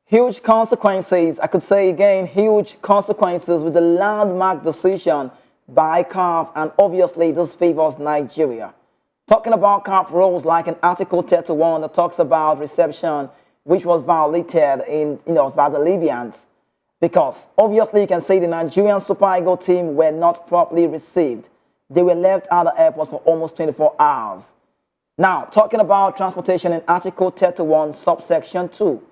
Huge consequences, I could say again, huge consequences with the landmark decision by CAF, and obviously this favors Nigeria. Talking about CAF rules like an Article 31 that talks about reception, which was violated by the Libyans. Because obviously you can say the Nigerian Super Eagles team were not properly received. They were left at the airport for almost 24 hours. Now, talking about transportation in Article 31, subsection 2.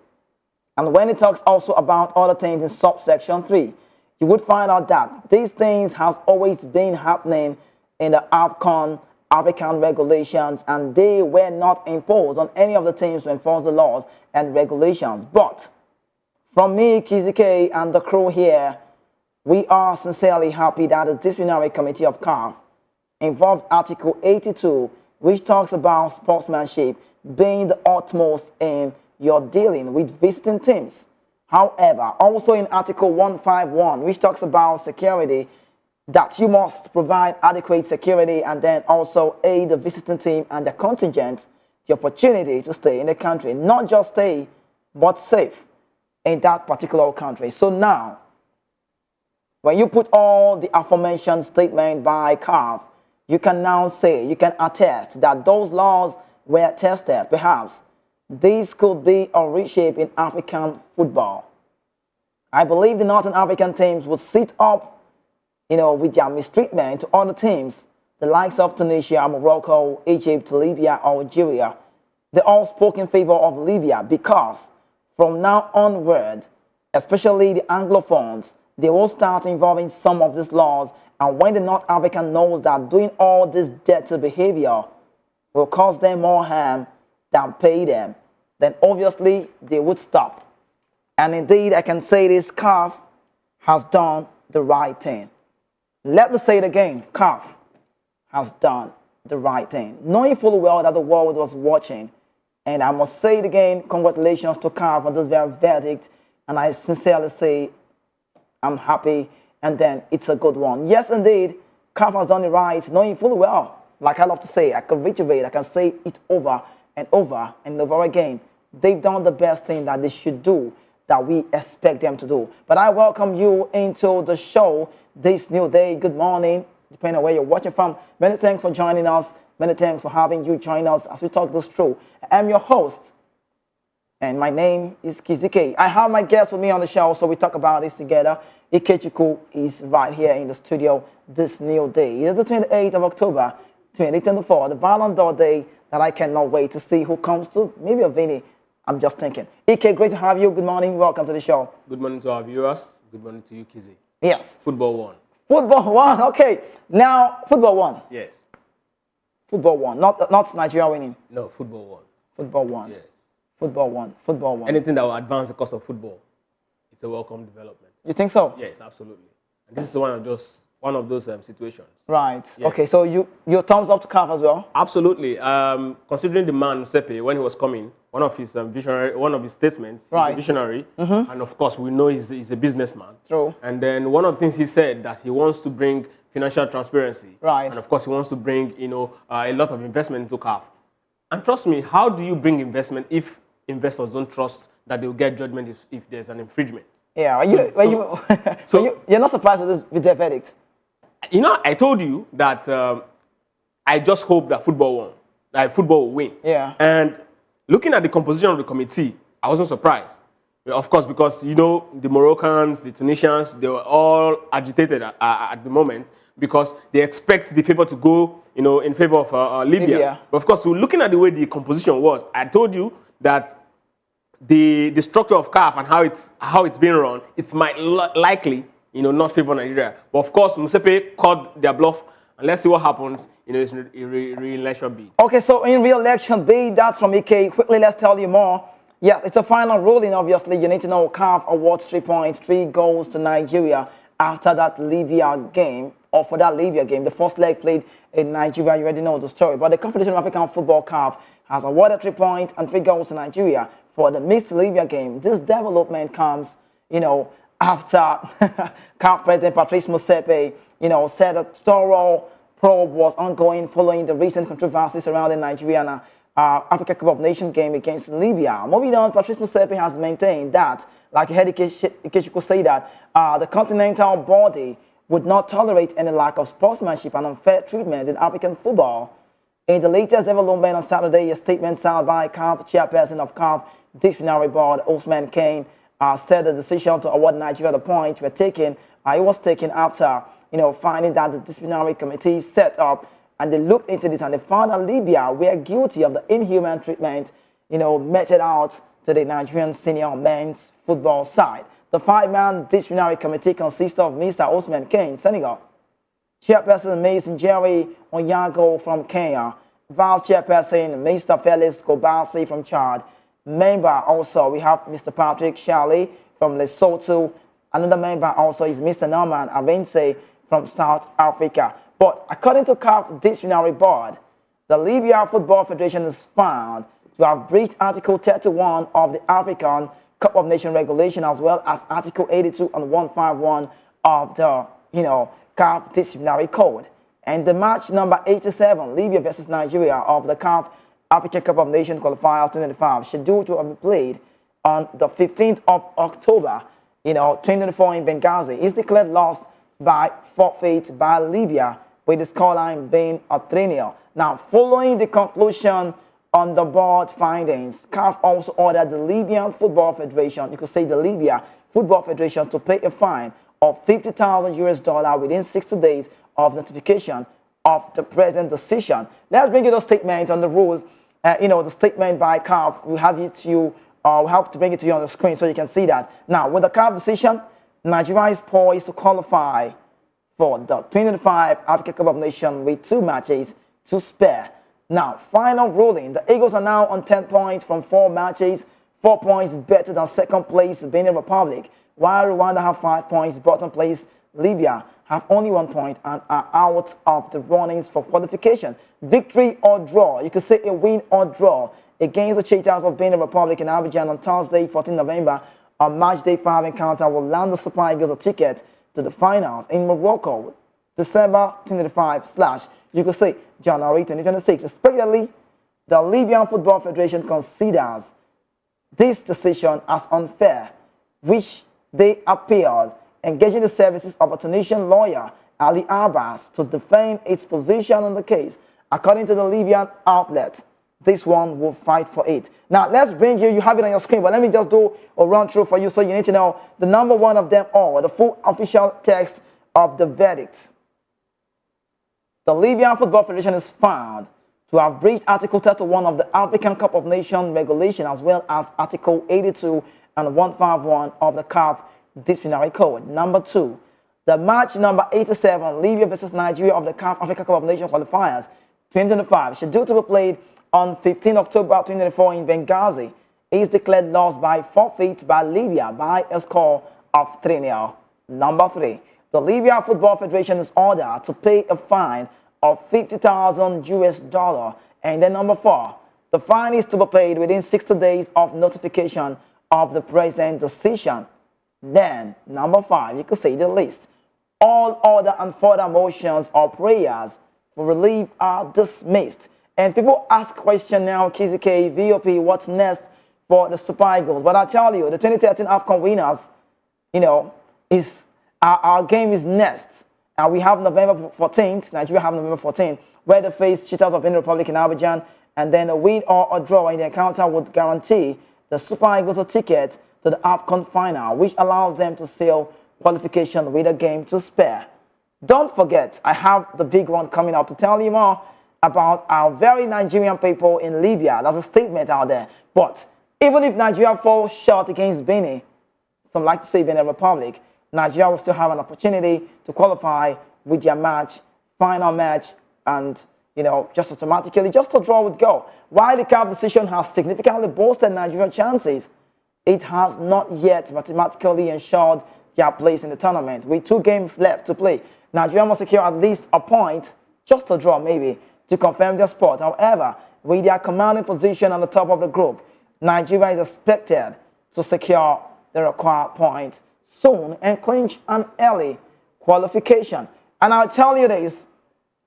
And when it talks also about other things in subsection 3, you would find out that these things has always been happening in the African regulations, and they were not imposed on any of the teams to enforce the laws and regulations. But from me, Kizike, and the crew here, we are sincerely happy that the disciplinary committee of CAF involved Article 82, which talks about sportsmanship being the utmost in your dealing with visiting teams. However, also in Article 151, which talks about security, that you must provide adequate security and then also aid the visiting team and the contingent the opportunity to stay in the country. Not just stay, but safe in that particular country. So now, when you put all the aforementioned statement by CAF, you can now say, you can attest that those laws were tested. Perhaps this could be a reshape in African football. I believe the Northern African teams will sit up, with their mistreatment to other teams, the likes of Tunisia, Morocco, Egypt, Libya, Algeria. They all spoke in favor of Libya because from now onward, especially the Anglophones, they will start involving some of these laws. And when the North African knows that doing all this dirty behavior will cause them more harm than pay them, then obviously they would stop. And indeed, I can say this, CAF has done the right thing. Let me say it again, CAF has done the right thing, knowing full well that the world was watching. And I must say it again, congratulations to CAF on this very verdict. And I sincerely say I'm happy, and then it's a good one. Yes, indeed, CAF has done it right, knowing full well. Like I love to say, I can reiterate, I can say it over and over and over again. They've done the best thing that they should do, that we expect them to do. But I welcome you into the show this new day. Good morning, depending on where you're watching from. Many thanks for joining us. Many thanks for having you join us as we talk this through. I'm your host, and my name is Kizike. I have my guest with me on the show, so we talk about this together. Ikechukwu is right here in the studio this new day. It is the 28th of October, 2024, the Ballon d'Or day that I cannot wait to see who comes to. Maybe a Vinny. I'm just thinking. Ike, great to have you. Good morning. Welcome to the show. Good morning to our viewers. Good morning to you, Kizi. Yes. Football one. Football one. Okay. Now, football one. Yes. Football one. Not Nigeria winning. No, football one. Football one. Yes. Football one. Football one. Anything that will advance the course of football, it's a welcome development. You think so? Yes, absolutely. And this is one of those situations. Right. Yes. Okay. So your thumbs up to CAF as well. Absolutely. Considering the man Sepe, when he was coming, one of his statements, right. He's a visionary, and of course we know he's a businessman. True. And then one of the things he said that he wants to bring financial transparency, right. And of course he wants to bring a lot of investment into CAF. And trust me, how do you bring investment if investors don't trust that they will get judgment if there's an infringement? Yeah. You're not surprised with the verdict. I told you that I just hope that football will win. Yeah. And looking at the composition of the committee, I wasn't surprised. Of course, because, the Moroccans, the Tunisians, they were all agitated at the moment because they expect the favor to go, in favor of Libya. But of course, looking at the way the composition was, I told you that the structure of CAF and how it's being run, it might likely, not favor Nigeria. But of course, Musepe called their bluff, and let's see what happens, in re-election bid. Okay, so in re-election bid, that's from EK. Quickly, let's tell you more. Yeah, it's a final ruling, obviously. You need to know CAF awards 3 points, 3 goals to Nigeria after that Libya game, or for that Libya game. The first leg played in Nigeria, you already know the story. But the Confederation of African Football, CAF, has awarded 3 points and 3 goals to Nigeria for the missed Libya game. This development comes, after CAF President Patrice Motsepe, said a thorough probe was ongoing following the recent controversy surrounding Nigerian Africa Cup of Nations game against Libya. Moving on, Patrice Motsepe has maintained that, like you heard Ikechukwu say that, the continental body would not tolerate any lack of sportsmanship and unfair treatment in African football. In the latest development on Saturday, a statement signed by CAF chairperson of CAF disciplinary board, Osman Kane, said the decision to award Nigeria the points were taken. It was taken after finding that the disciplinary committee set up and they looked into this and they found that Libya were guilty of the inhuman treatment, meted out to the Nigerian senior men's football side. The 5-man disciplinary committee consists of Mr. Osman Kane, Senegal, Chairperson Mason Jerry Onyango from Kenya, Vice Chairperson Mr. Felix Kobasi from Chad. Member also, we have Mr. Patrick Shali from Lesotho. Another member also is Mr. Norman Arense from South Africa. But according to CAF disciplinary board, the Libya Football Federation is found to have breached Article 31 of the African Cup of Nations regulation, as well as Article 82 and 151 of the CAF disciplinary code. And the match number 87, Libya versus Nigeria of the CAF African Cup of Nations qualifiers 2025, scheduled to have played on the 15th of October, 2024 in Benghazi, is declared lost by forfeit by Libya, with the scoreline being a 3-0. Now, following the conclusion on the board findings, CAF also ordered the Libyan Football Federation, you could say the Libya Football Federation, to pay a fine of $50,000 within 60 days of notification of the present decision. Let's bring you the statement on the rules. The statement by CAF, we have to bring it to you on the screen so you can see that. Now, with the CAF decision, Nigeria is poised to qualify for the 2025 Africa Cup of Nations with 2 matches to spare. Now, final ruling. The Eagles are now on 10 points from 4 matches, 4 points better than second place Benin Republic, while Rwanda have 5 points, bottom place Libya have only 1 point and are out of the runnings for qualification. Victory or draw, you could say a win or draw against the Cheetahs of Benin Republic in Abidjan on Thursday, 14 November, a match day 5 encounter will land the Super Eagles a ticket to the finals in Morocco, December 25/ you could say January 2026. Expectedly, the Libyan Football Federation considers this decision as unfair, which they appealed, engaging the services of a Tunisian lawyer, Ali Abbas, to defend its position on the case. According to the Libyan outlet, this one will fight for it. Now, let's bring you have it on your screen, but let me just do a run through for you so you need to know the number one of them all, the full official text of the verdict. The Libyan Football Federation is found to have breached Article 31 of the African Cup of Nations regulation, as well as Article 82 and 151 of the CAF disciplinary code. Number 2, the match number 87, Libya versus Nigeria of the CAF Africa Cup of Nations qualifiers 2025, scheduled to be played on 15 October 2024 in Benghazi, is declared lost by forfeit by Libya by a score of 3-0. Number 3, the Libya Football Federation is ordered to pay a fine of $50,000. And then number 4, the fine is to be paid within 60 days of notification of the present decision. Then, number 5, you could say the list. All other and further motions or prayers for relief are dismissed. And people ask question now, KZK, VOP, what's next for the Super Eagles? But I tell you, the 2013 AFCON winners, is our game is next. And we have November 14th, Nigeria have November 14th, where they face Cheetahs of Benin Republic in Abidjan. And then a win or a draw in the encounter would guarantee the Super Eagles a ticket to the AFCON final, which allows them to seal qualification with a game to spare. Don't forget, I have the big one coming up to tell you more about our very Nigerian people in Libya. There's a statement out there. But even if Nigeria falls short against Benin, some like to say Benin Republic, Nigeria will still have an opportunity to qualify with their match, final match, and just automatically, just a draw would go. While the CAF decision has significantly boosted Nigeria's chances, it has not yet mathematically ensured their place in the tournament. With 2 games left to play, Nigeria must secure at least a point, just a draw maybe, to confirm their spot. However, with their commanding position on the top of the group, Nigeria is expected to secure the required points soon and clinch an early qualification. And I'll tell you this,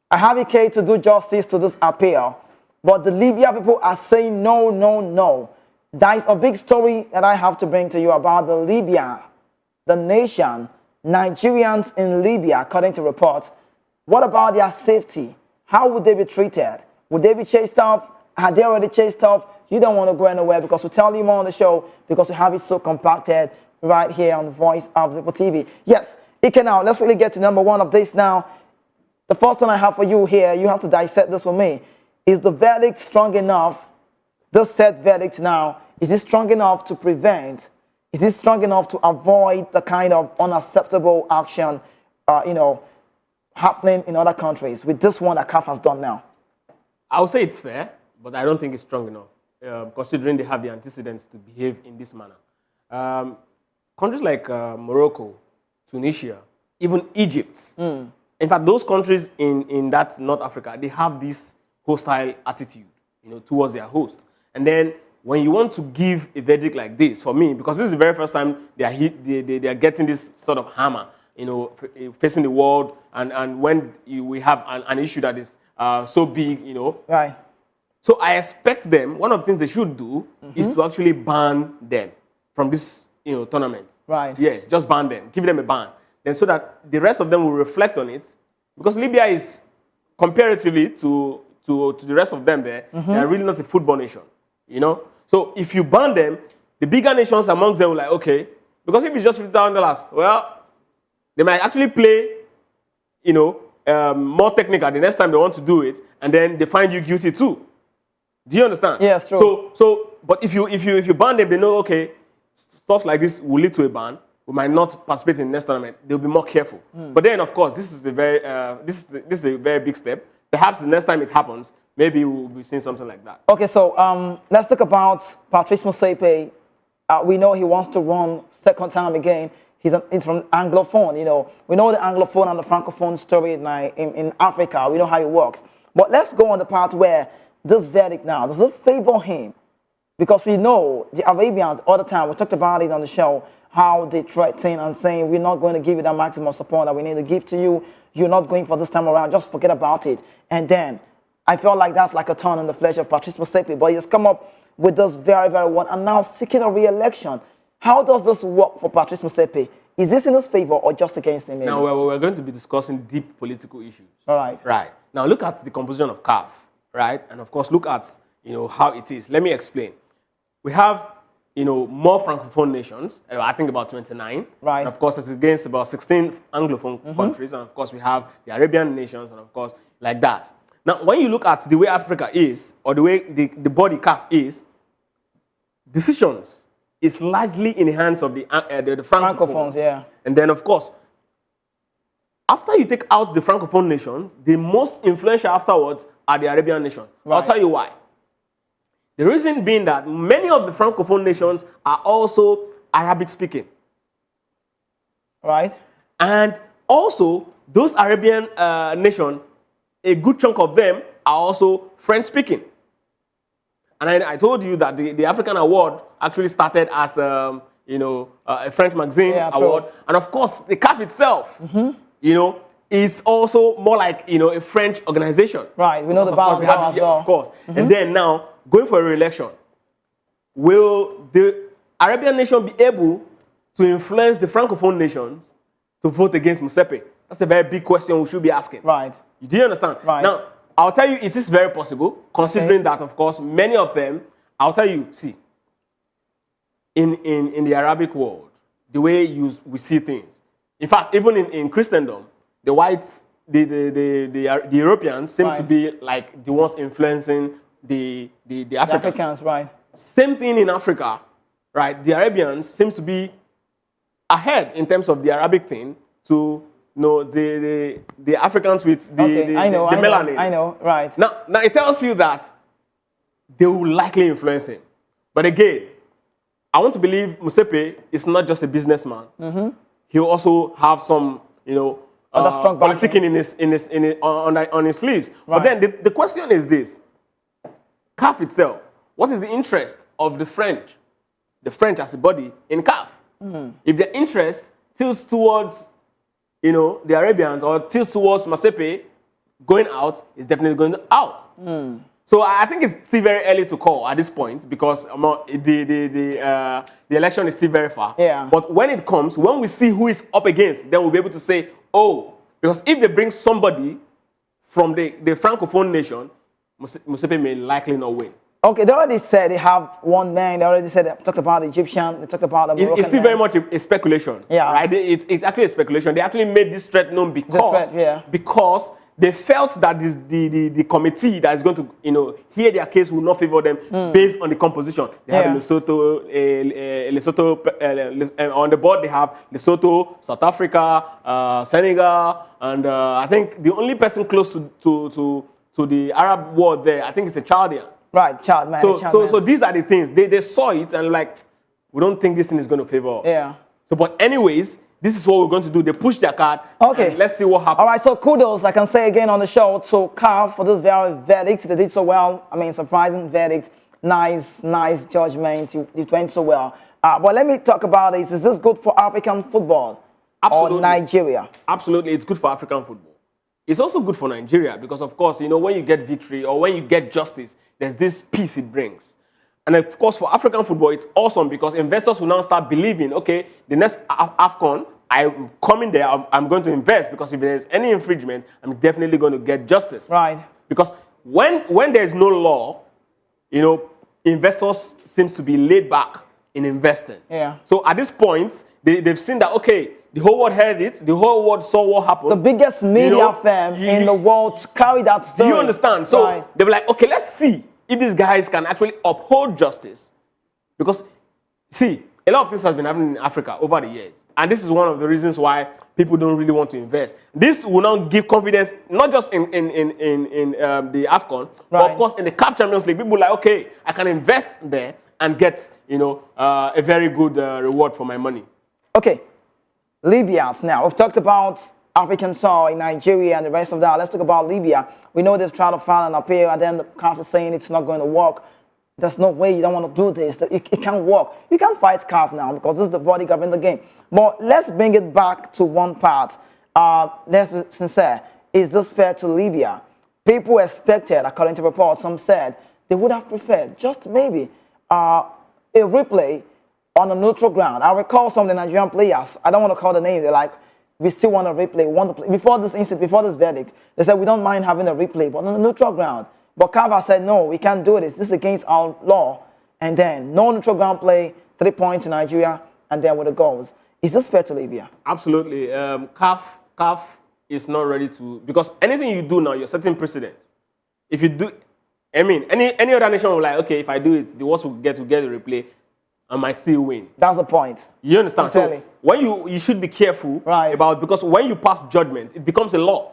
I have a case to do justice to this appeal. But the Libya people are saying no, no, no. That is a big story that I have to bring to you about the Libya, the nation, Nigerians in Libya, according to reports. What about their safety? How would they be treated? Would they be chased off? Had they already chased off? You don't want to go anywhere because we tell you more on the show because we have it so compacted right here on the Voice of the People TV. Yes, Ike, now let's really get to number one of this now. The first one I have for you here, you have to dissect this for me. Is the verdict strong enough? This set verdict now, is it strong enough to prevent? Is it strong enough to avoid the kind of unacceptable action, happening in other countries with this one that CAF has done now? I would say it's fair, but I don't think it's strong enough, considering they have the antecedents to behave in this manner. Countries like Morocco, Tunisia, even Egypt, in fact, those countries in that North Africa, they have this hostile attitude, towards their host. And then when you want to give a verdict like this, for me, because this is the very first time they are getting this sort of hammer, facing the world, and when we have an issue that is so big, Right. So I expect them, one of the things they should do is to actually ban them from this, tournament. Right. Yes, just ban them, give them a ban. Then so that the rest of them will reflect on it. Because Libya is, comparatively to the rest of them there, they are really not a football nation, So if you ban them, the bigger nations amongst them will like, okay, because if it's just $50,000, well, they might actually play, more technical the next time they want to do it, and then they find you guilty too. Do you understand? Yes, true. But if you ban them, they know, okay, stuff like this will lead to a ban. We might not participate in the next tournament. They'll be more careful. But then, of course, this is a very big step. Perhaps the next time it happens, maybe we'll be seeing something like that. Okay, so let's talk about Patrice Motsepe. We know he wants to run second time again. He's from Anglophone, We know the Anglophone and the Francophone story in Africa. We know how it works. But let's go on the part where this verdict now, does it favor him? Because we know the Arabians all the time, we talked about it on the show, how they threaten and saying, we're not going to give you that maximum support that we need to give to you. You're not going for this time around. Just forget about it. And then I felt like that's like a thorn in the flesh of Patrice Motsepe. But he has come up with this very, very one and now seeking a re-election. How does this work for Patrice Motsepe? Is this in his favor or just against him? Maybe? Now, we're going to be discussing deep political issues. All right. Right. Now, look at the composition of CAF, right? And, of course, look at, how it is. Let me explain. We have, more Francophone nations, I think about 29. Right. And, of course, it's against about 16 Anglophone countries. And, of course, we have the Arabian nations and, of course, like that. Now, when you look at the way Africa is, or the way the body CAF is, decisions is largely in the hands of the Francophones. Yeah. And then, of course, after you take out the Francophone nations, the most influential afterwards are the Arabian nations. Right. I'll tell you why. The reason being that many of the Francophone nations are also Arabic-speaking. Right. And also, those Arabian nations, a good chunk of them are also French-speaking. And I told you that the African Award actually started as, a French magazine award. True. And, of course, the CAF itself, is also more like, a French organization. Right, we know the balance as well. Of course. And then now, going for a re-election, will the Arabian nation be able to influence the Francophone nations to vote against Motsepe? That's a very big question we should be asking. Right. Do you understand? Right. Now, I'll tell you it is very possible, considering that, of course, many of them, I'll tell you, see, in the Arabic world, the way we see things, in fact, even in Christendom, the whites, the Europeans seem to be like the ones influencing the Africans. The Africans, right. Same thing in Africa, right? The Arabians seems to be ahead in terms of the Arabic thing to the Africans with the melanin. I know, right. Now it tells you that they will likely influence him. But again, I want to believe Motsepe is not just a businessman. He'll also have some, strong politicking on his sleeves. Right. But then the question is this: CAF itself, what is the interest of the French as a body in CAF? If their interest tilts towards the Arabians or tilts towards Motsepe going out, is definitely going out. So I think it's still very early to call at this point because the election is still very far. Yeah. But when it comes, when we see who is up against, then we'll be able to say, oh, because if they bring somebody from the Francophone nation, Musepe may likely not win. Okay, they already said they have one man. They already said they talked about the Egyptian. They talked about the Moroccan It's still very much a speculation. Yeah. Right? It's actually a speculation. They actually made this threat known because they felt that the committee that is going to hear their case will not favor them based on the composition. They have Lesotho, on the board they have Lesotho, South Africa, Senegal, and I think the only person close to the Arab world there, I think it's a Chaldean. Right, Chad man. So these are the things. They saw it and like, we don't think this thing is going to favor us. Yeah. So, but anyways, this is what we're going to do. They push their card. Okay. Let's see what happens. All right, so kudos, I can say again on the show, to CAF for this very verdict. They did so well. I mean, surprising verdict. Nice judgment. You went so well. But let me talk about this. Is this good for African football? Absolutely. Or Nigeria? Absolutely, it's good for African football. It's also good for Nigeria because, of course, when you get victory or when you get justice, there's this peace it brings. And of course, for African football, it's awesome because investors will now start believing, okay, the next AFCON, I'm coming there, I'm going to invest because if there's any infringement, I'm definitely going to get justice. Right. Because when there's no law, investors seems to be laid back in investing. Yeah. So at this point, they've seen that, okay, the whole world heard it, the whole world saw what happened. The biggest media firm in the world carry that story. Do you understand? So they were like, okay, let's see if these guys can actually uphold justice. Because, see, a lot of things has been happening in Africa over the years. And this is one of the reasons why people don't really want to invest. This will now give confidence, not just in the AFCON, but of course in the CAF Champions League. People are like, okay, I can invest there and get, a very good reward for my money. Okay, Libyans now. We've talked about African soil in Nigeria and the rest of that. Let's talk about Libya. We know they've tried to file an appeal, and then the CAF is saying it's not going to work. There's no way, you don't want to do this. It can't work. You can't fight CAF now because this is the body governing the game. But let's bring it back to one part. Let's be sincere. Is this fair to Libya? People expected, according to reports, some said they would have preferred just maybe a replay on a neutral ground. I recall some of the Nigerian players, I don't want to call the name, they're like, we still want a replay, we want to play. Before this incident, before this verdict, they said we don't mind having a replay, but on a neutral ground. But CAF said, no, we can't do this. This is against our law. And then no neutral ground play, 3 points to Nigeria, and then with the goals. Is this fair to Libya? Absolutely. CAF is not ready to, because anything you do now, you're setting precedent. If you do, I mean, any other nation will like, okay, if I do it, the worst will get the replay, I might still win. That's the point. You understand? So when you should be careful about, because when you pass judgment, it becomes a law.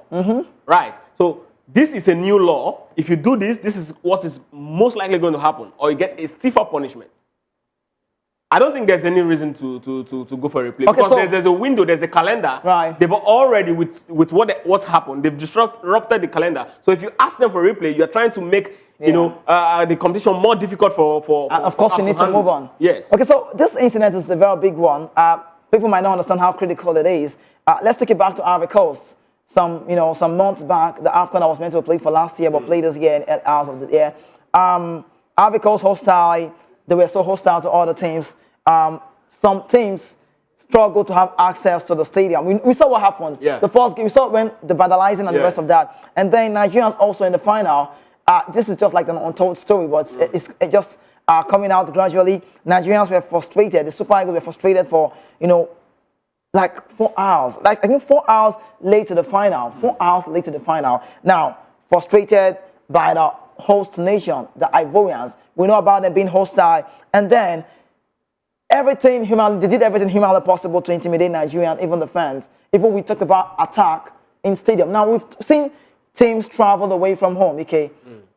Right? So this is a new law. If you do this, this is what is most likely going to happen, or you get a stiffer punishment. I don't think there's any reason to go for a replay, because there's a window, there's a calendar. Right. They've already, with what's happened, they've disrupted the calendar. So if you ask them for a replay, you're trying to make the competition more difficult for and of course, we need to move on. Yes. Okay, so this incident is a very big one. People might not understand how critical it is. Let's take it back to Ivory Coast. Some months back, the AFCON that was meant to be played for last year, but played this year at hours of the year. Ivory Coast hostile. They were so hostile to other teams. Some teams struggled to have access to the stadium. We saw what happened. Yeah. The first game, we saw when the vandalizing and the rest of that. And then Nigerians also in the final. This is just like an untold story, but it's just coming out gradually. Nigerians were frustrated. The Super Eagles were frustrated for, like 4 hours. Like, I think 4 hours late to the final. 4 hours late to the final. Now, frustrated by the host nation, the Ivorians. We know about them being hostile. And then they did everything humanly possible to intimidate Nigerians, even the fans. Even we talked about attack in stadium. Now, we've seen teams traveled away from home,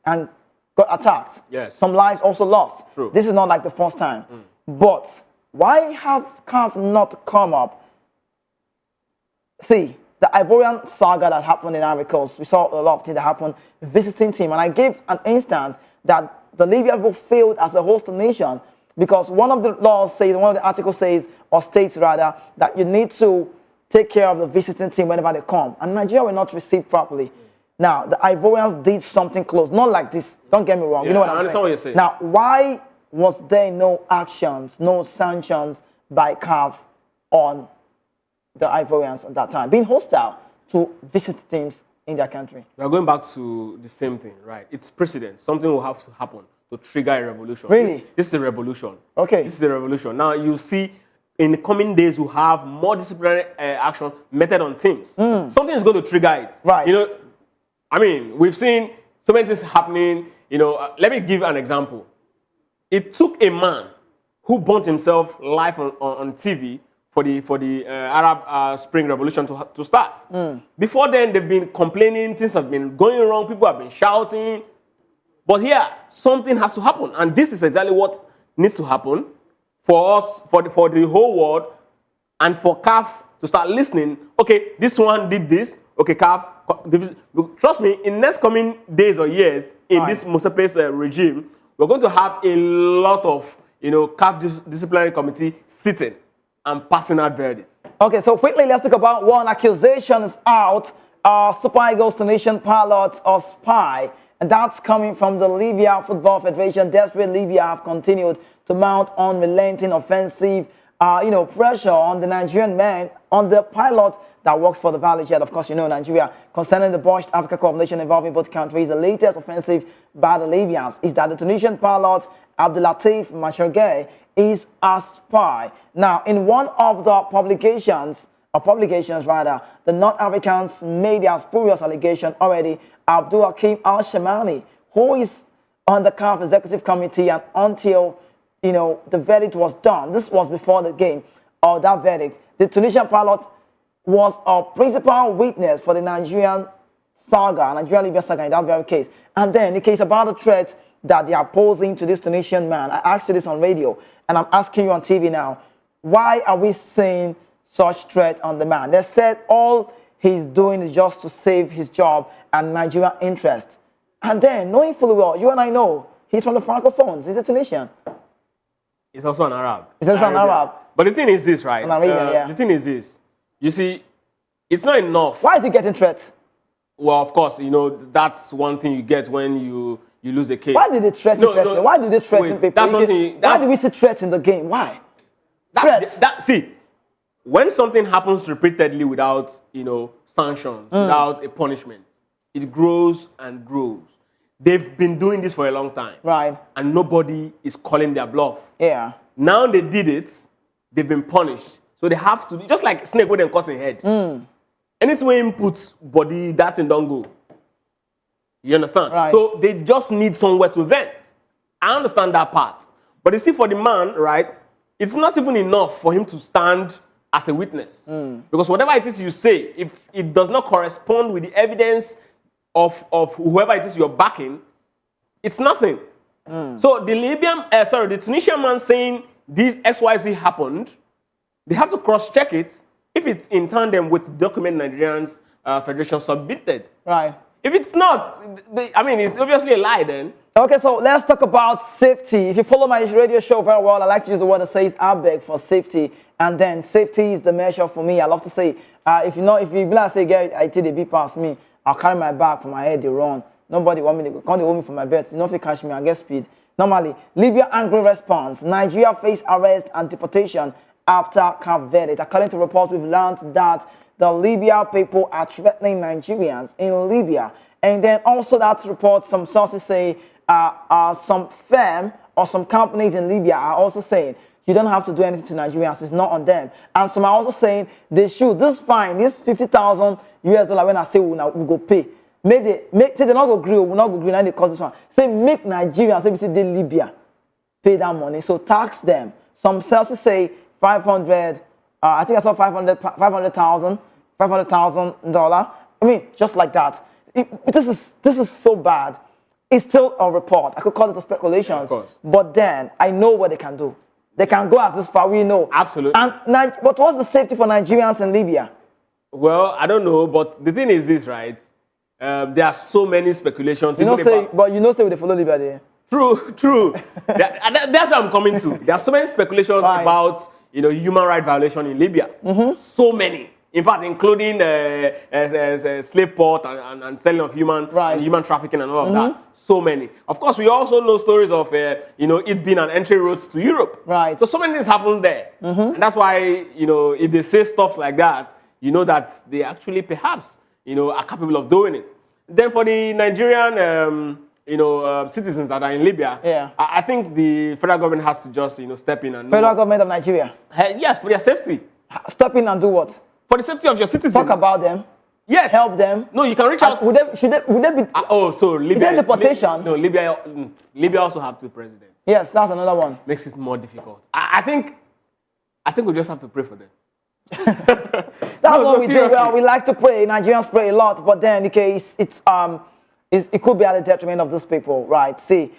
and got attacked. Yes. Some lives also lost. True. This is not like the first time. But why have CAF not come up? See, the Ivorian saga that happened in Ivory Coast, we saw a lot of things that happened. Visiting team, and I gave an instance that the Libya people failed as a host nation because one of the laws says, one of the articles says, or states rather, that you need to take care of the visiting team whenever they come. And Nigeria will not receive properly. Now, the Ivorians did something close, not like this. Don't get me wrong. Yeah, You know what I I'm understand saying? what you're saying. Now, why was there no actions, no sanctions by CAF on the Ivorians at that time, being hostile to visit teams in their country? We are going back to the same thing, right? It's precedent. Something will have to happen to trigger a revolution. Really? This is a revolution. Okay. This is a revolution. Now, you see, in the coming days, we'll have more disciplinary action meted on teams. Something is going to trigger it. Right. You know, I mean, we've seen so many things happening. You know, let me give an example. It took a man who burnt himself live on TV for the Arab Spring Revolution to start. Before then, they've been complaining, things have been going wrong, people have been shouting. But here, something has to happen. And this is exactly what needs to happen for us, for the whole world, and for CAF to start listening. Okay, this one did this. Okay, CAF, trust me, in next coming days or years, in this Musape's regime, we're going to have a lot of, CAF disciplinary committee sitting and passing out verdicts. Okay, so quickly, let's talk about one accusation is out. Super Eagles Tunisian pilot or spy, and that's coming from the Libya Football Federation. Desperate Libya have continued to mount unrelenting offensive, pressure on the Nigerian man, on the pilot that works for the Valley Jet. Of course, Nigeria, concerning the botched Africa Cup of Nations involving both countries. The latest offensive by the Libyans is that the Tunisian pilot Abdelatif Machagay is a spy. Now, in one of the publications, the North Africans made their spurious allegation already. Abdul Hakim Al-Shamani, who is on the CAF Executive Committee, and until the verdict was done, this was before the game of that verdict, the Tunisian pilot was a principal witness for the Nigerian Libya saga in that very case. And then the case about the threat that they are posing to this Tunisian man. I asked you this on radio, and I'm asking you on TV now. Why are we seeing such threat on the man? They said all he's doing is just to save his job and Nigerian interest. And then, knowing fully well, you and I know, he's from the Francophones. He's a Tunisian. He's also an Arab. He's also an Arab. But the thing is this, right? An Arabian, yeah. The thing is this. You see, it's not enough. Why is he getting threats? Well, of course, that's one thing you get when you lose a case. Why did they threaten person? Why did they threaten people? That's one thing. Why did we see threats in the game? Why? See, when something happens repeatedly without, sanctions, without a punishment, it grows and grows. They've been doing this for a long time. Right. And nobody is calling their bluff. Yeah. Now they did it, they've been punished. So they have to, just like snake with them cutting head. Anything when puts body, that thing don't go. You understand? Right. So they just need somewhere to vent. I understand that part. But you see, for the man, right, it's not even enough for him to stand as a witness. Because whatever it is you say, if it does not correspond with the evidence of whoever it is you're backing, it's nothing. So the Tunisian man saying this XYZ happened, they have to cross-check it if it's in tandem with the document Nigerians Federation submitted. Right. If it's not, it's obviously a lie then. Okay, so let's talk about safety. If you follow my radio show very well, I like to use the word that says I beg for safety. And then safety is the measure for me. I love to say, if you be like, say, girl, I did a bit past me, I'll carry my bag from my head, they run. Nobody want me to go. Can't they hold me from my bed? You know if you catch me, I get speed. Normally, Libya angry response. Nigeria face arrest and deportation after CAF verdict. According to reports, we've learned that the Libya people are threatening Nigerians in Libya. And then also that report, some sources say some firm or some companies in Libya are also saying you don't have to do anything to Nigerians, it's not on them. And some are also saying they should, this fine, this $50,000 when I say we go pay. Say they not go agree, we not go agree, now they cause this one. Say make Nigerians, say they Libya, pay that money. So tax them. Some sources say 500, I think I saw $500,000. I mean, just like that. This is so bad. It's still a report. I could call it a speculation. Of course. But then I know what they can do. They can go as this far. We know. Absolutely. And but what's the safety for Nigerians in Libya? Well, I don't know. But the thing is this, right? There are so many speculations. Say we follow Libya there. True. That's what I'm coming to. There are so many speculations about human rights violation in Libya. So many. In fact, including slave port and selling of and human trafficking and all of that. So many. Of course, we also know stories of it being an entry route to Europe. Right. So many things happen there, and that's why if they say stuff like that, you know that they actually perhaps are capable of doing it. Then for the Nigerian citizens that are in Libya, I think the federal government has to just step in and federal government of Nigeria. Yes, for their safety. Step in and do what? For the safety of your citizens. Talk about them. Yes. Help them. No, you can reach out. Would they be? So Libya. Is there deportation? No, Libya also have 2 presidents. Yes, that's another one. Makes it more difficult. I think we just have to pray for them. That's what we do. Well, we like to pray. Nigerians pray a lot, but then in case it could be at the detriment of these people, right? See,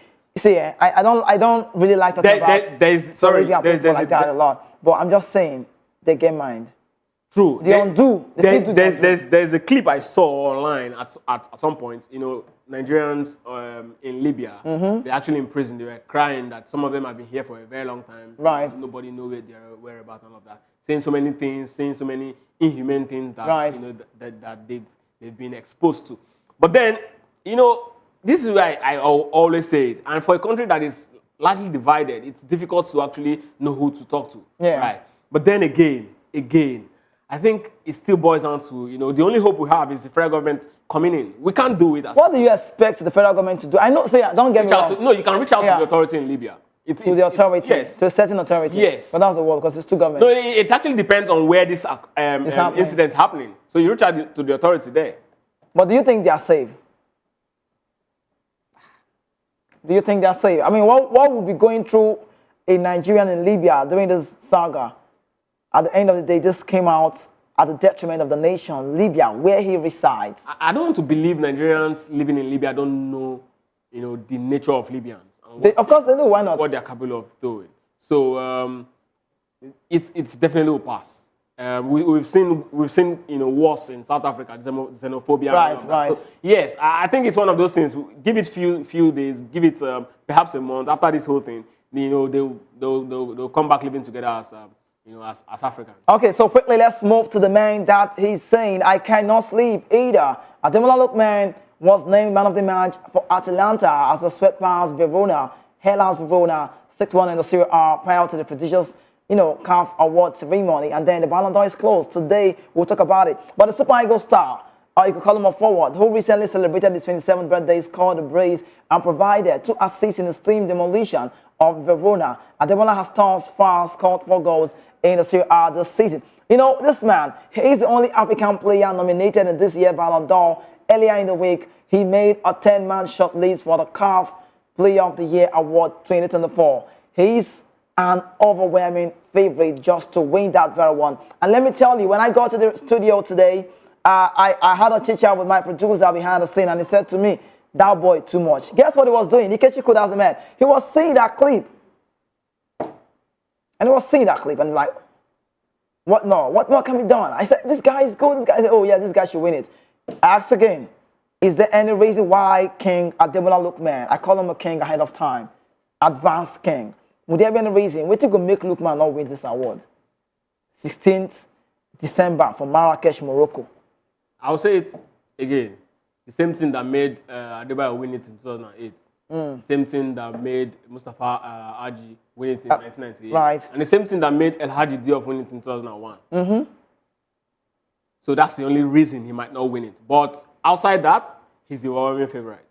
I don't really like talking about there's like that a lot, but I'm just saying they get mind. True. There's a clip I saw online at some point. Nigerians in Libya, they're actually in prison. They were crying that some of them have been here for a very long time. Right. Nobody knows where their whereabouts and all of that. Saying so many things, saying so many inhumane things that that they've been exposed to. But then, this is why I always say it. And for a country that is largely divided, it's difficult to actually know who to talk to. Yeah. Right. But then again, I think it still boils down to, the only hope we have is the federal government coming in. We can't do it. What do you expect the federal government to do? I know, don't get me wrong. No, you can reach out to the authority in Libya. To the authority? Yes. To a certain authority? Yes. But that's the word, because it's 2 governments. No, it actually depends on where this incident is happening. So you reach out to the authority there. But do you think they are safe? Do you think they are safe? I mean, what would be going through a Nigerian in Libya during this saga? At the end of the day, this came out at the detriment of the nation, Libya, where he resides. I don't want to believe Nigerians living in Libya don't know, the nature of Libyans. Of course they know, why not? What they're capable of doing. So it's definitely a pass. We've seen wars in South Africa, xenophobia. Right. So, yes, I think it's one of those things. Give it few days, give it perhaps a month. After this whole thing, they'll come back living together as Africans. Okay, so quickly let's move to the man that he's saying, I cannot sleep either. Ademola Lookman was named man of the match for Atalanta as the swept past Verona, Hellas Verona, 6-1 in the Serie A prior to the prestigious, CAF award ceremony. And then the Ballon d'Or is closed. Today, we'll talk about it. But the Super Eagles star, or you could call him a forward, who recently celebrated his 27th birthday, scored a brace and provided 2 assists in the steam demolition of Verona. Ademola has thus far scored 4 goals in the Serie A this season. This man, he is the only African player nominated in this year's Ballon d'Or. Earlier in the week, he made a 10-man shortlist for the CAF Player of the Year Award 2024. He's an overwhelming favorite just to win that very one. And let me tell you, when I got to the studio today, I had a chit-chat with my producer behind the scene, and he said to me, that boy too much. Guess what he was doing? Ikechi Kuda as a man. He was seeing that clip. And he was seeing that clip and he's like, what more can be done? I said, this guy is good. This guy said, oh yeah, this guy should win it. I asked again, is there any reason why King Ademola Lookman, I call him a king ahead of time, advanced king, would there be any reason? What could make Lookman not win this award? 16th December from Marrakesh, Morocco. I'll say it again. The same thing that made Adebayo win it in 2008. The same thing that made Mustafa Haji win it in 1998. Right. And the same thing that made El Hadji Diop win it in 2001. So that's the only reason he might not win it. But outside that, he's the overwhelming favorite.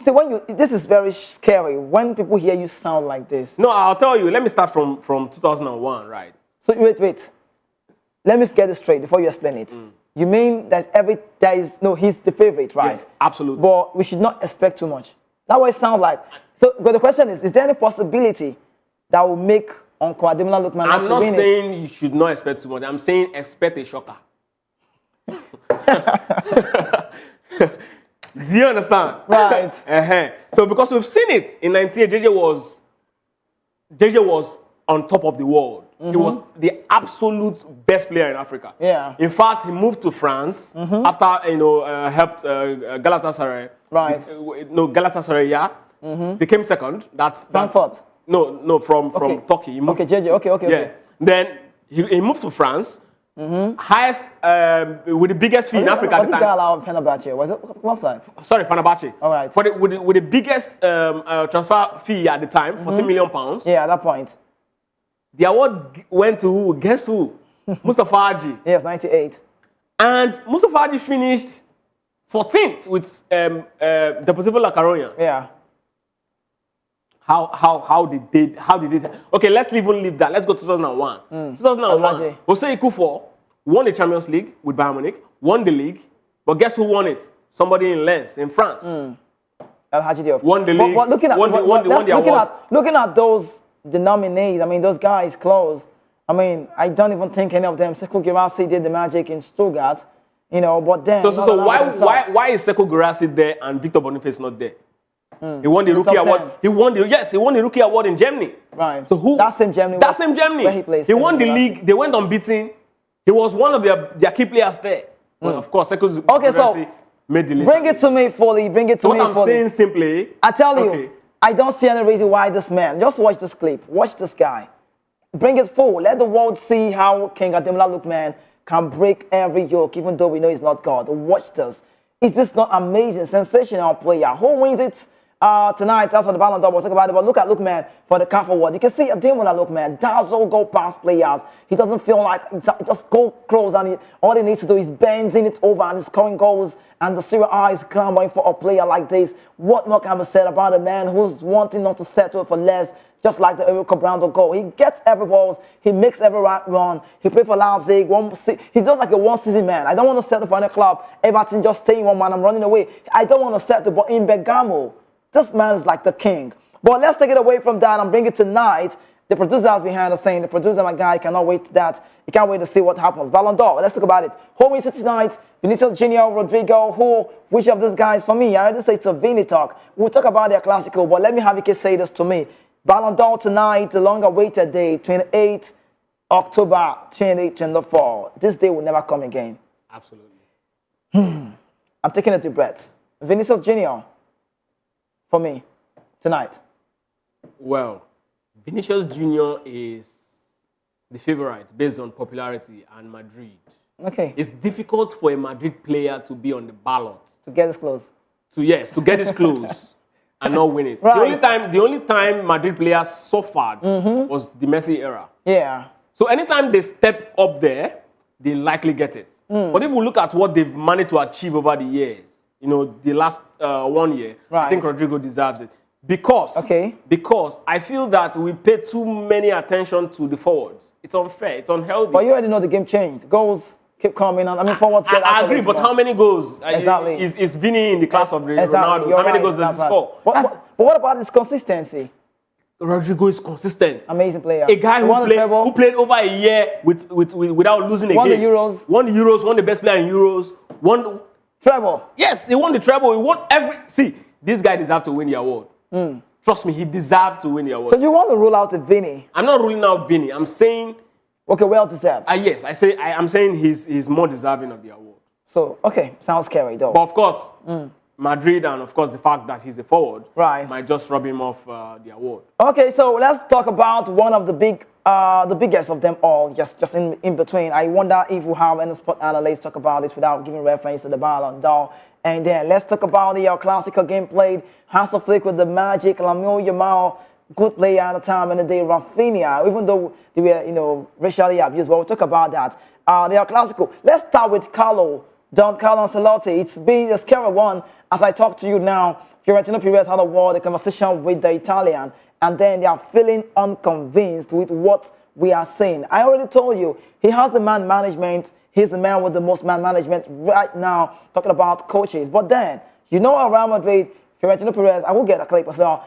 So this is very scary. When people hear you sound like this. No, I'll tell you. Let me start from 2001, right? So wait. Let me get this straight before you explain it. You mean that he's the favorite, right? Yes, absolutely. But we should not expect too much. That's what it sounds like. So, but the question is there any possibility that will make Uncle Ademola Lookman not to win it? I'm not saying you should not expect too much. I'm saying expect a shocker. Do you understand? Right. So because we've seen it in 98, JJ was on top of the world. He was the absolute best player in Africa. Yeah. In fact, he moved to France after helped Galatasaray. Right. Galatasaray. Yeah. They came second. That's Frankfurt. No, from Turkey. He moved, JJ. Okay. Yeah. Then he moved to France. highest, with the biggest fee in Africa at the time. Allowed Fenerbahce? Was it club side? Sorry, Fenerbahce. All right. With the biggest transfer fee at the time, 14 million pounds. Yeah, at that point. The award went to who? Guess who? Mustafa Haji. Yes, 98. And Mustafa Haji finished 14th with Deportivo La Coruña. Yeah. How did they? Okay, let's even leave that. Let's go to 2001. 2001. Jose Ikufo won the Champions League with Bayern Munich, won the league, but guess who won it? Somebody in Lens, in France. Won the league. But looking at those the nominees, I mean those guys close. I mean, I don't even think any of them. Sekou Girassi did the magic in Stuttgart, you know. But then, so why is Sekou Girassi there and Victor Boniface not there? He won the rookie award. He won the rookie award in Germany. Right. So who? That same Germany. That same Germany. Where he plays. He won the league. They went unbeaten. He was one of their key players there. But of course, Sekou Girassi made the list. Bring it to me fully. Bring it to me fully. What I'm saying simply, I tell you, I don't see any reason why this man. Just watch this clip. Watch this guy. Bring it forward. Let the world see how King Ademola Lookman can break every yoke, even though we know he's not God. Watch this. Is this not amazing, sensational player? Who wins it tonight? That's what the Ballon d'Or will talk about it. But look at Lookman for the CAF award. You can see Ademola Lookman dazzle go past players. He doesn't feel like just go close, and all he needs to do is bending it over and he's scoring goals. And the Serie A is clamoring for a player like this. What more can be said about a man who's wanting not to settle for less? Just like the Eric Brando goal. He gets every ball. He makes every right run. He played for Leipzig. He's just like a one-season man. I don't want to settle for any club. Everton just staying one man. I'm running away. I don't want to settle. But in Bergamo, this man is like the king. But let's take it away from that and bring it tonight. The producers behind us saying, the producer, my guy, cannot wait that. He can't wait to see what happens. Ballon d'Or, let's talk about it. Home is tonight. Vinicius Junior, Rodrigo, which of these guys? For me, I already say it's a Vini talk. We'll talk about their classical, but let me have you say this to me. Ballon d'Or tonight, the longer-awaited day, 28 October 2024. This day will never come again. Absolutely. I'm taking a deep breath. Vinicius Junior, for me, tonight. Well, Vinicius Junior is the favorite based on popularity and Madrid. Okay. It's difficult for a Madrid player to be on the ballot. To get this close. To get this close. And not win it. Right. The only time Madrid players suffered was the Messi era. Yeah. So anytime they step up there, they likely get it. But if we look at what they've managed to achieve over the years, you know, the last 1 year, I think Rodrigo deserves it. Because I feel that we pay too many attention to the forwards. It's unfair. It's unhealthy. But you already know the game changed. Goals keep coming on. I mean, forwards get I agree, but how many goals? Exactly. Is Vini in the class of the Ronaldo? How many goals does he score? But what about his consistency? Rodrigo is consistent. Amazing player. A guy who played over a year without losing a game. Won the Euros. Won the Euros. Won the best player in Euros. Won treble. Yes, he won the treble. He won every. See, this guy deserves to win the award. Trust me, he deserved to win the award. So you want to rule out the Vini? I'm not ruling out Vini. I'm saying. Okay, well deserved. Yes, I'm saying he's more deserving of the award. So okay, sounds scary though. But of course, Madrid and of course the fact that he's a forward might just rub him off the award. Okay, so let's talk about one of the biggest of them all, just in between. I wonder if we have any sport analysts talk about this without giving reference to the Ballon d'Or. And then let's talk about the classical game played. Hansi Flick with the magic, Lamine Yamal, good player at the time, and then Rafinha, even though they were, racially abused, but we'll talk about that. They are classical. Let's start with Carlo Ancelotti. It's been a scary one as I talk to you now. Fiorentino Perez had a conversation with the Italian, and then they are feeling unconvinced with what we are saying. I already told you, he has the man management. He's the man with the most man management right now, talking about coaches. But then, Real Madrid, Fiorentino Perez, I will get a clip as well.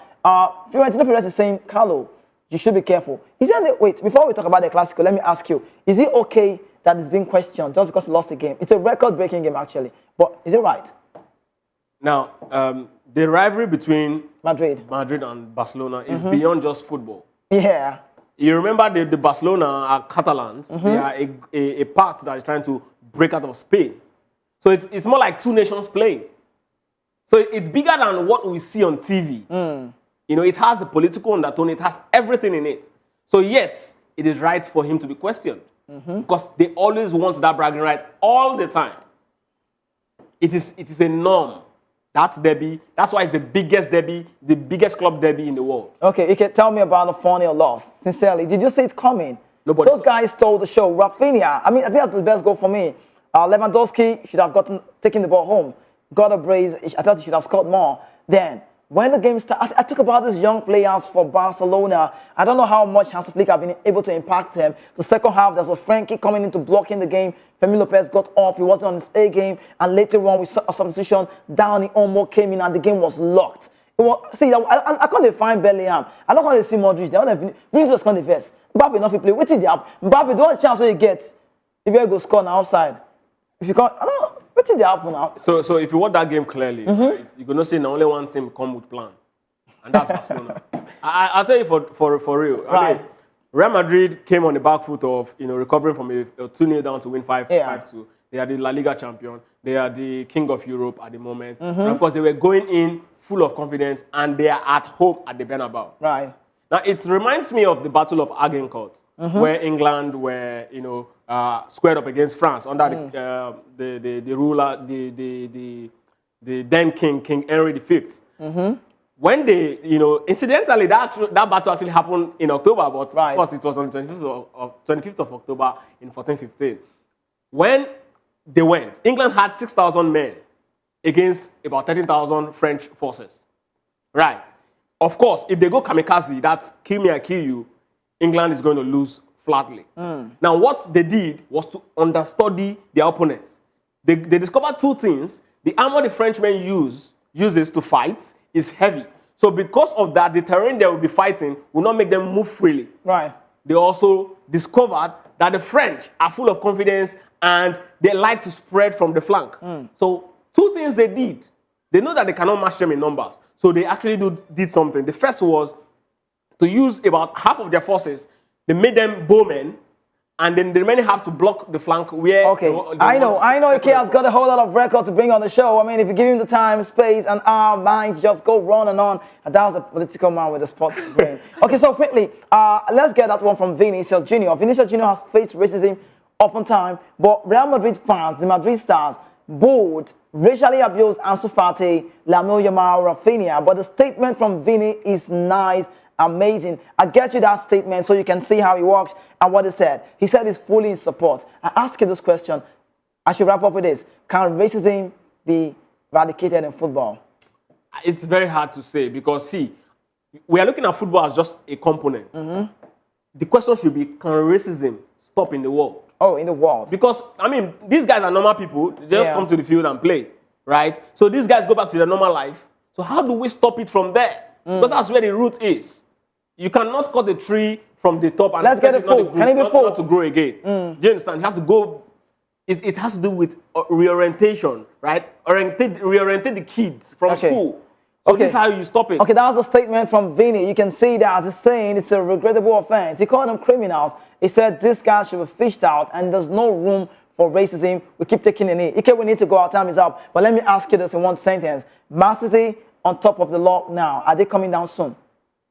Fiorentino Perez is saying, Carlo, you should be careful. Wait, before we talk about the Clasico, let me ask you, is it okay that it's being questioned just because he lost the game? It's a record-breaking game, actually. But is it right? Now, the rivalry between Madrid and Barcelona is beyond just football. Yeah. You remember the Barcelona are Catalans. They are a part that is trying to break out of Spain. So it's more like two nations playing. So it's bigger than what we see on TV. It has a political undertone. It has everything in it. So yes, it is right for him to be questioned. because they always want that bragging right all the time. It is a norm. That's derby. That's why it's the biggest derby, the biggest club derby in the world. Okay, you can tell me about the funny or loss. Sincerely, did you see it coming? Nobody Those guys stole the show. Rafinha, I mean, I think that's the best goal for me. Lewandowski should have taken the ball home. Got a brace. I thought he should have scored more. Then, when the game started, I talk about these young players for Barcelona. I don't know how much Hans Flick have been able to impact them. The second half, there's a Frankie coming into blocking the game. Femi Lopez got off. He wasn't on his A game. And later on, we saw a substitution. Downey Olmo came in, and the game was locked. See, I can't find Bellingham. I don't want to see Modric. They want to Vinicius can't invest. Mbappe not play. Wait till they have. Mbappe, the only chance where you get if you go score on the outside. If you can't, I don't know. What did they happen now? So if you watch that game clearly, right, you could not say only one team come with plan, and that's Barcelona. I'll tell you for real. Right. I mean, Real Madrid came on the back foot of recovering from a 2-0 down to win 5-2. They are the La Liga champion. They are the king of Europe at the moment. And of course, they were going in full of confidence, and they are at home at the Bernabeu. Right. Now it reminds me of the Battle of Agincourt, where England were, squared up against France under the ruler, the then King Henry V. When they, incidentally that battle actually happened in October, but of course it was on the 25th of October in 1415. When they went, England had 6,000 men against about 13,000 French forces. Right. Of course, if they go kamikaze, that's kill me, I kill you, England is going to lose flatly. Now, what they did was to understudy their opponents. They discovered two things. The armor the Frenchmen uses to fight is heavy. So because of that, the terrain they will be fighting will not make them move freely. Right. They also discovered that the French are full of confidence and they like to spread from the flank. So two things they did. They know that they cannot match them in numbers. So they actually did something. The first was to use about half of their forces. They made them bowmen, and then the remaining have to block the flank where... Okay, I know AK has got a whole lot of record to bring on the show. I mean, if you give him the time, space, and our minds just go on. And that was the political man with the sports brain. Okay, so quickly, let's get that one from Vinicius Jr. Vinicius Jr. has faced racism oftentimes, but Real Madrid fans, the Madrid stars, bold, racially abused Ansu Fati, Lamine Yamal, Rafinha, but the statement from Vini is nice, amazing. I get you that statement so you can see how he works and what he said. He said he's fully in support. I ask you this question. I should wrap up with this. Can racism be eradicated in football? It's very hard to say because, see, we are looking at football as just a component. The question should be, can racism stop in the world? Oh, in the world. Because, I mean, these guys are normal people. They just come to the field and play, right? So these guys go back to their normal life. So how do we stop it from there? Because that's where the root is. You cannot cut the tree from the top and let's get it full. Can it be full? Not to grow again. Do you understand? You have to go. It has to do with reorientation, right? Reorientate the kids from school. So this is how you stop it. Okay, that was a statement from Vini. You can see that he's saying it's a regrettable offense. He called them criminals. He said this guy should be fished out and there's no room for racism. We keep taking a knee. Okay, we need to go. Our time is up. But let me ask you this in one sentence. Man City on top of the law now. Are they coming down soon?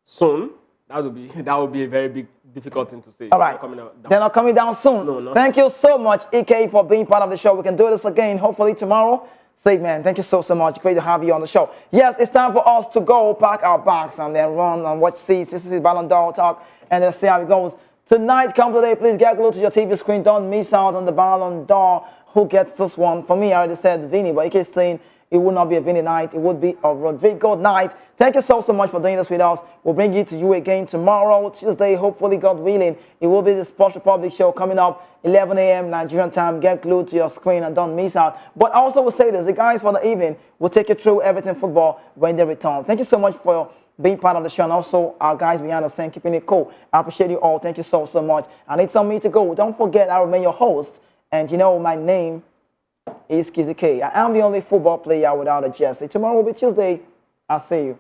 Soon? That would be a very big, difficult thing to say. All right. They're not coming down soon. No. Thank you so much, EK, for being part of the show. We can do this again, hopefully tomorrow. Say, man, thank you so much. Great to have you on the show. Yes, it's time for us to go pack our bags and then run and watch seats. This is Ballon d'Or talk, and then see how it goes. Tonight, come today, please get glued to your TV screen. Don't miss out on the Ballon d'Or. Who gets this one? For me, I already said Vini, but EK is saying it would not be a Vini night. It would be a Rodrigo night. Thank you so much for doing this with us. We'll bring it to you again tomorrow, Tuesday, hopefully, God willing. It will be the Sports Republic show coming up 11 a.m. Nigerian time. Get glued to your screen and don't miss out. But I also will say this, the guys for the evening will take you through everything football when they return. Thank you so much for being part of the show, and also our guys behind the scene keeping it cool. I appreciate you all. Thank you so much. And it's on me to go. Don't forget, I remain your host. And you know, my name is Kizzy K. I am the only football player without a jersey. Tomorrow will be Tuesday. I'll see you.